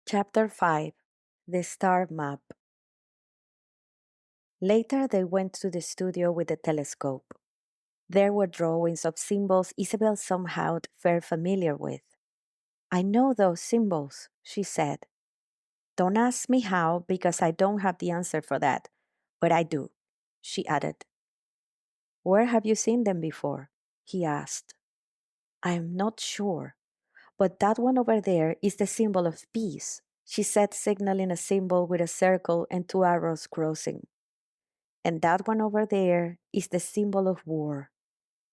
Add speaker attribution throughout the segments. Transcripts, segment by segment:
Speaker 1: Chapter 5 The Star Map. Later, they went to the studio with the telescope. There were drawings of symbols Isabel somehow felt familiar with. I know those symbols, she said. Don't ask me how, because I don't have the answer for that, but I do, she added. Where have you seen them before? He asked. I am not sure, but that one over there is the symbol of peace, she said, signaling a symbol with a circle and two arrows crossing. And that one over there is the symbol of war,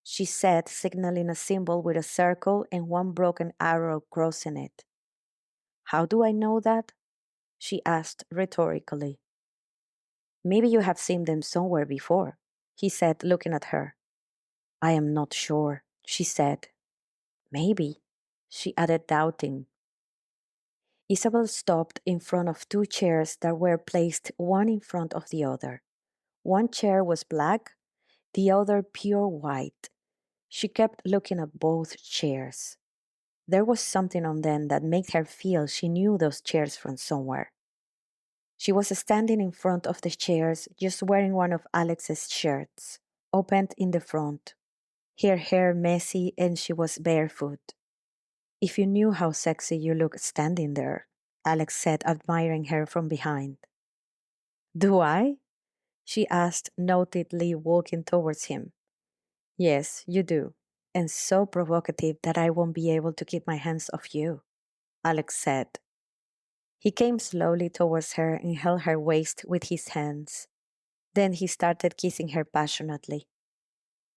Speaker 1: she said, signaling a symbol with a circle and one broken arrow crossing it. How do I know that? She asked rhetorically. Maybe you have seen them somewhere before, he said, looking at her. I am not sure, she said. Maybe, she added, doubting. Isabel stopped in front of two chairs that were placed one in front of the other. One chair was black, the other pure white. She kept looking at both chairs. There was something on them that made her feel she knew those chairs from somewhere. She was standing in front of the chairs, just wearing one of Alex's shirts, opened in the front, her hair messy, and she was barefoot. If you knew how sexy you look standing there, Alex said, admiring her from behind. Do I? She asked, notedly walking towards him. Yes, you do, and so provocative that I won't be able to keep my hands off you, Alex said. He came slowly towards her and held her waist with his hands. Then he started kissing her passionately.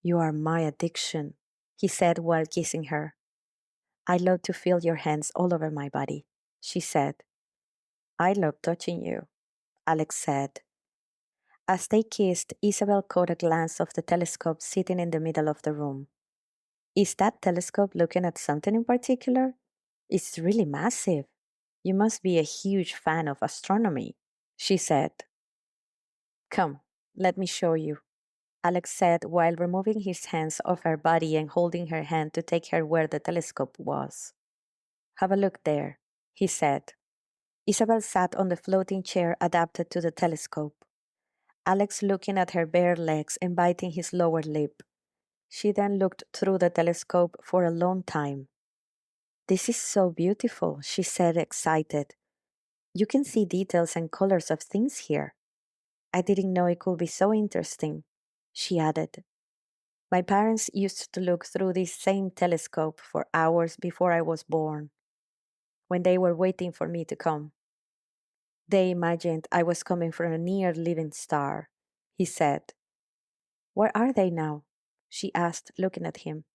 Speaker 1: You are my addiction, he said while kissing her. I love to feel your hands all over my body, she said. I love touching you, Alex said. As they kissed, Isabel caught a glance of the telescope sitting in the middle of the room. Is that telescope looking at something in particular? It's really massive. You must be a huge fan of astronomy, she said. Come, let me show you, Alex said while removing his hands off her body and holding her hand to take her where the telescope was. Have a look there, he said. Isabel sat on the floating chair adapted to the telescope. Alex looking at her bare legs and biting his lower lip. She then looked through the telescope for a long time. This is so beautiful, she said, excited. You can see details and colors of things here. I didn't know it could be so interesting, she added. My parents used to look through this same telescope for hours before I was born, when they were waiting for me to come. They imagined I was coming from a near living star, he said. Where are they now? She asked, looking at him.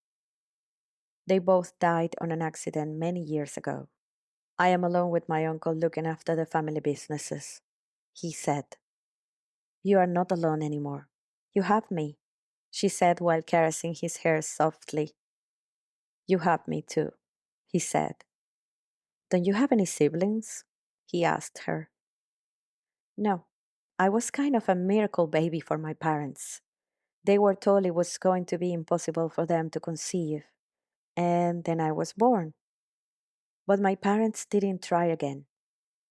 Speaker 1: They both died on an accident many years ago. I am alone with my uncle looking after the family businesses, he said. You are not alone anymore. You have me, she said while caressing his hair softly. You have me too, he said. Don't you have any siblings? He asked her. No, I was kind of a miracle baby for my parents. They were told it was going to be impossible for them to conceive, and then I was born. But my parents didn't try again.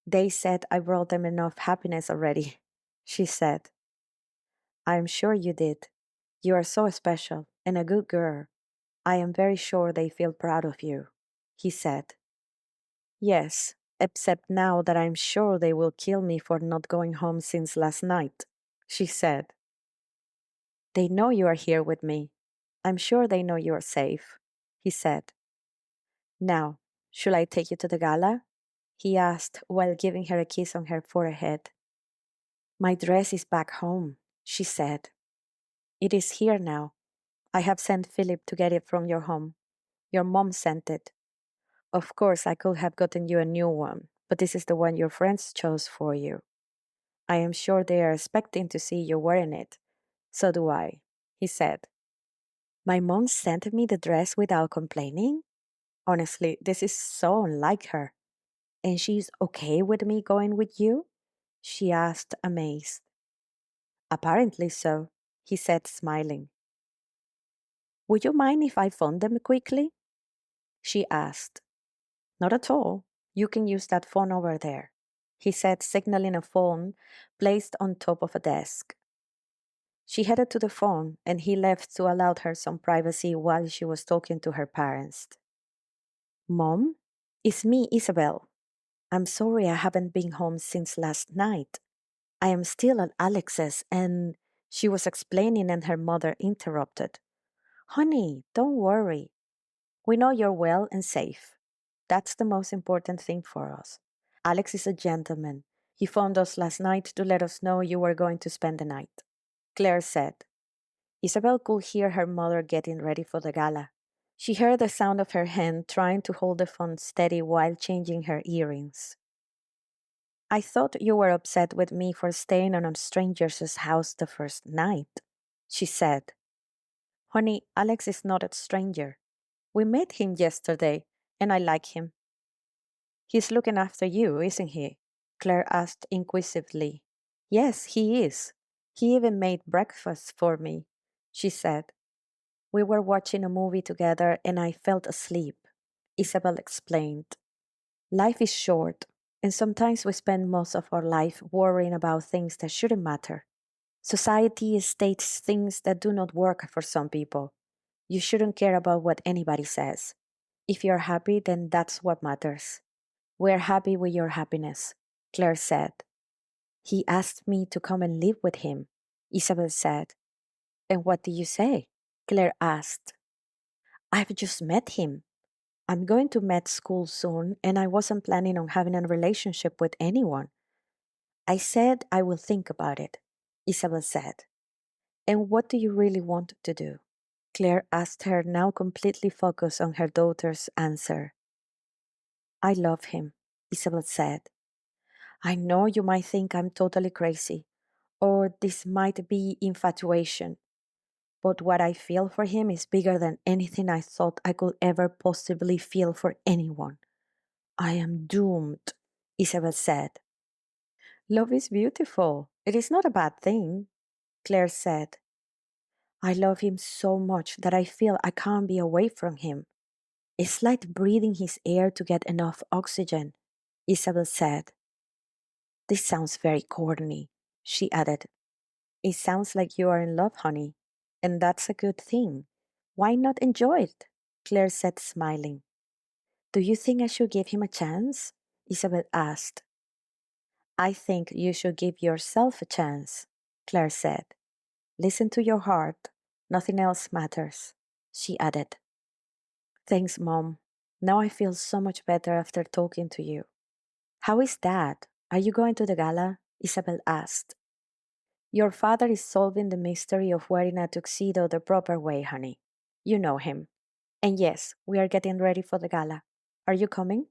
Speaker 1: They said I brought them enough happiness already, she said. I am sure you did. You are so special and a good girl. I am very sure they feel proud of you, he said. Yes, except now that I'm sure they will kill me for not going home since last night, she said. They know you are here with me. I'm sure they know you are safe, he said. Now, should I take you to the gala? He asked while giving her a kiss on her forehead. My dress is back home, she said. It is here now. I have sent Philip to get it from your home. Your mom sent it. Of course, I could have gotten you a new one, but this is the one your friends chose for you. I am sure they are expecting to see you wearing it. So do I, he said. My mom sent me the dress without complaining? Honestly, this is so unlike her. And she's okay with me going with you? She asked, amazed. Apparently so, he said, smiling. Would you mind if I phone them quickly? She asked. Not at all. You can use that phone over there, he said, signaling a phone placed on top of a desk. She headed to the phone, and he left to allow her some privacy while she was talking to her parents. Mom, it's me, Isabel. I'm sorry I haven't been home since last night. I am still at Alex's, and she was explaining, and her mother interrupted. Honey, don't worry. We know you're well and safe. That's the most important thing for us. Alex is a gentleman. He phoned us last night to let us know you were going to spend the night, Claire said. Isabel could hear her mother getting ready for the gala. She heard the sound of her hand trying to hold the phone steady while changing her earrings. I thought you were upset with me for staying on a stranger's house the first night, she said. Honey, Alex is not a stranger. We met him yesterday, and I like him. He's looking after you, isn't he? Claire asked inquisitively. Yes, he is. He even made breakfast for me, she said. We were watching a movie together and I fell asleep, Isabel explained. Life is short, and sometimes we spend most of our life worrying about things that shouldn't matter. Society states things that do not work for some people. You shouldn't care about what anybody says. If you're happy, then that's what matters. We're happy with your happiness, Claire said. He asked me to come and live with him, Isabel said. And what did you say? Claire asked. I've just met him. I'm going to med school soon, and I wasn't planning on having a relationship with anyone. I said I will think about it, Isabel said. And what do you really want to do? Claire asked her, now completely focused on her daughter's answer. I love him, Isabel said. I know you might think I'm totally crazy, or this might be infatuation, but what I feel for him is bigger than anything I thought I could ever possibly feel for anyone. I am doomed, Isabel said. Love is beautiful. It is not a bad thing, Claire said. I love him so much that I feel I can't be away from him. It's like breathing his air to get enough oxygen, Isabel said. This sounds very corny, she added. It sounds like you are in love, honey, and that's a good thing. Why not enjoy it? Claire said, smiling. Do you think I should give him a chance? Isabel asked. I think you should give yourself a chance, Claire said. Listen to your heart. Nothing else matters, she added. Thanks, Mom. Now I feel so much better after talking to you. How is Dad? Are you going to the gala? Isabel asked. Your father is solving the mystery of wearing a tuxedo the proper way, honey. You know him. And yes, we are getting ready for the gala. Are you coming?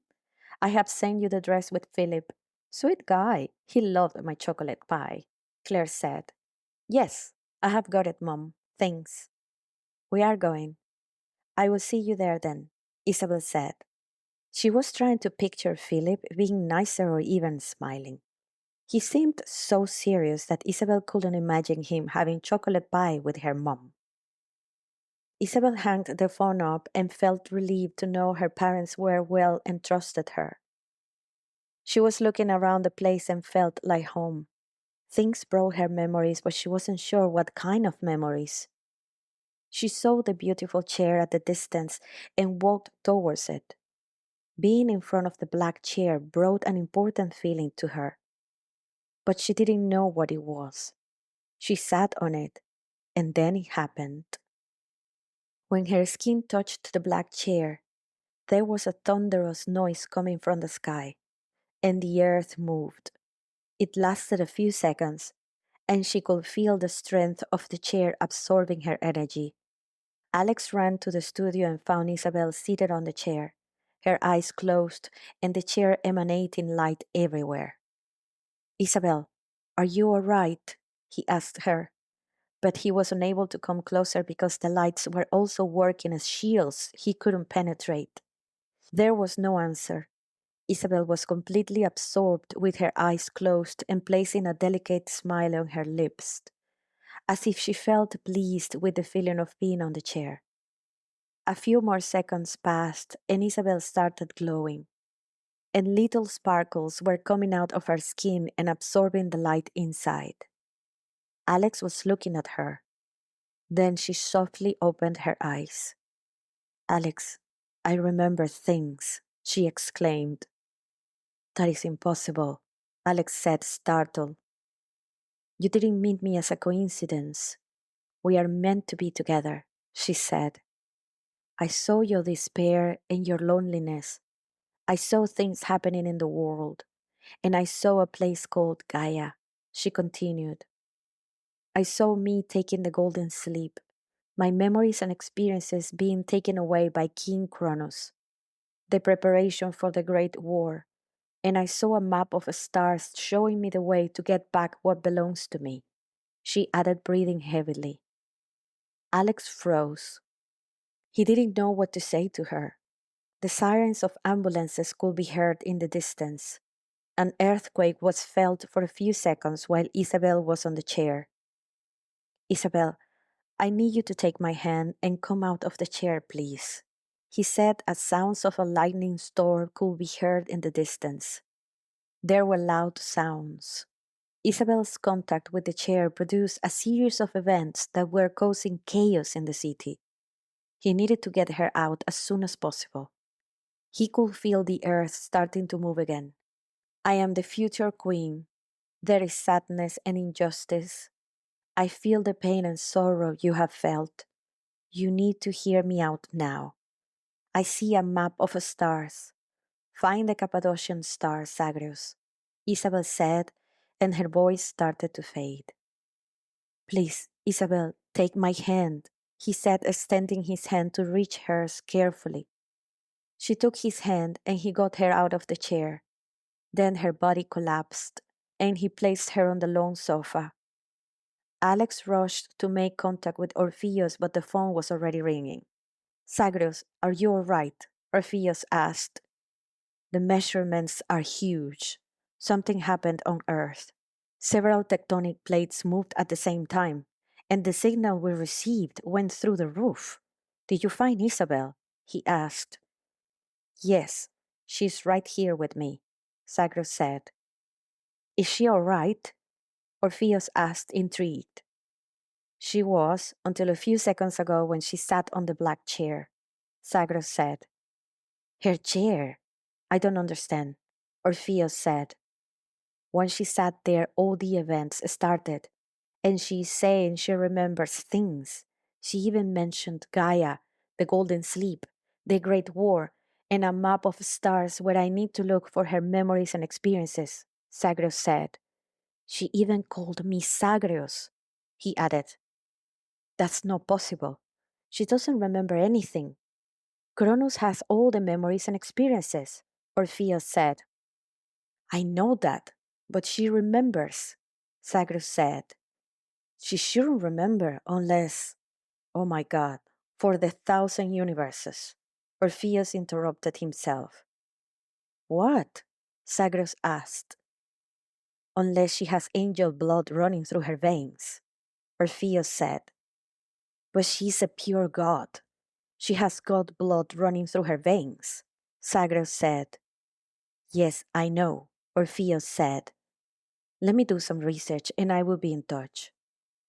Speaker 1: I have sent you the dress with Philip. Sweet guy. He loved my chocolate pie, Claire said. Yes, I have got it, Mom. Thanks. We are going. I will see you there then, Isabel said. She was trying to picture Philip being nicer or even smiling. He seemed so serious that Isabel couldn't imagine him having chocolate pie with her mom. Isabel hung the phone up and felt relieved to know her parents were well and trusted her. She was looking around the place and felt like home. Things brought her memories, but she wasn't sure what kind of memories. She saw the beautiful chair at the distance and walked towards it. Being in front of the black chair brought an important feeling to her, but she didn't know what it was. She sat on it, and then it happened. When her skin touched the black chair, there was a thunderous noise coming from the sky, and the earth moved. It lasted a few seconds, and she could feel the strength of the chair absorbing her energy. Alex ran to the studio and found Isabel seated on the chair, her eyes closed and the chair emanating light everywhere. Isabel, are you all right? He asked her, but he was unable to come closer because the lights were also working as shields he couldn't penetrate. There was no answer. Isabel was completely absorbed with her eyes closed and placing a delicate smile on her lips, as if she felt pleased with the feeling of being on the chair. A few more seconds passed and Isabel started glowing. and little sparkles were coming out of her skin and absorbing the light inside. Alex was looking at her. Then she softly opened her eyes. Alex, I remember things, she exclaimed. That is impossible, Alex said, startled. You didn't meet me as a coincidence. We are meant to be together, she said. I saw your despair and your loneliness. I saw things happening in the world, and I saw a place called Gaia, she continued. I saw me taking the golden sleep, my memories and experiences being taken away by King Chronus, the preparation for the Great War, and I saw a map of stars showing me the way to get back what belongs to me, she added, breathing heavily. Alex froze. He didn't know what to say to her. The sirens of ambulances could be heard in the distance. An earthquake was felt for a few seconds while Isabel was on the chair. Isabel, I need you to take my hand and come out of the chair, please, he said as sounds of a lightning storm could be heard in the distance. There were loud sounds. Isabel's contact with the chair produced a series of events that were causing chaos in the city. He needed to get her out as soon as possible. He could feel the earth starting to move again. I am the future queen. There is sadness and injustice. I feel the pain and sorrow you have felt. You need to hear me out now. I see a map of stars. Find the Cappadocian star, Zagreus, Isabel said, and her voice started to fade. Please, Isabel, take my hand, he said, extending his hand to reach hers carefully. She took his hand and he got her out of the chair. Then her body collapsed, and he placed her on the long sofa. Alex rushed to make contact with Orpheus, but the phone was already ringing. Zagreus, are you all right? Orpheus asked. The measurements are huge. Something happened on Earth. Several tectonic plates moved at the same time, and the signal we received went through the roof. Did you find Isabel? He asked. Yes, she's right here with me, Zagreus said. Is she all right? Orpheus asked, intrigued. She was, until a few seconds ago when she sat on the black chair, Zagreus said. Her chair? I don't understand, Orpheus said. When she sat there, all the events started, and she's saying she remembers things. She even mentioned Gaia, the Golden Sleep, the Great War, and a map of stars where I need to look for her memories and experiences, Zagreus said. She even called me Zagreus, he added. That's not possible. She doesn't remember anything. Chronus has all the memories and experiences, Orpheus said. I know that, but she remembers, Zagreus said. She shouldn't remember unless, oh my God, for the 1,000 universes. Orpheus interrupted himself. What? Zagreus asked. Unless she has angel blood running through her veins, Orpheus said. But she's a pure god. She has god blood running through her veins, Zagreus said. Yes, I know, Orpheus said. Let me do some research and I will be in touch.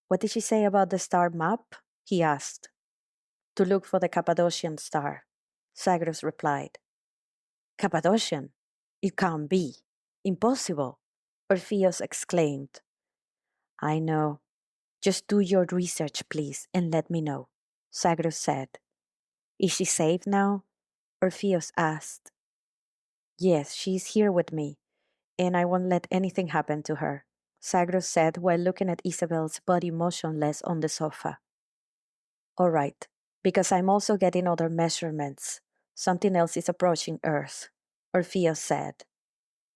Speaker 1: What did she say about the star map? He asked. To look for the Cappadocian star, Zagreus replied. Cappadocian? It can't be. Impossible, Orpheus exclaimed. I know. Just do your research, please, and let me know, Zagreus said. Is she safe now? Orpheus asked. Yes, she is here with me, and I won't let anything happen to her, Zagreus said while looking at Isabel's body motionless on the sofa. All right, because I'm also getting other measurements. Something else is approaching Earth, Orpheus said.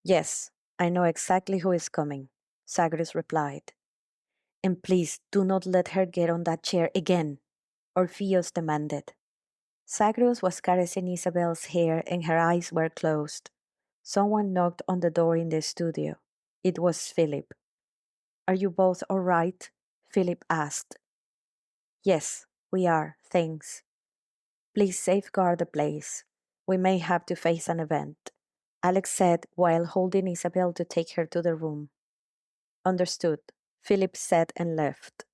Speaker 1: Yes, I know exactly who is coming, Zagreus replied. And please do not let her get on that chair again, Orpheus demanded. Zagreus was caressing Isabel's hair and her eyes were closed. Someone knocked on the door in the studio. It was Philip. Are you both all right? Philip asked. Yes, we are, thanks. Please safeguard the place. We may have to face an event. Alex said while holding Isabel to take her to the room. Understood, Philip said and left.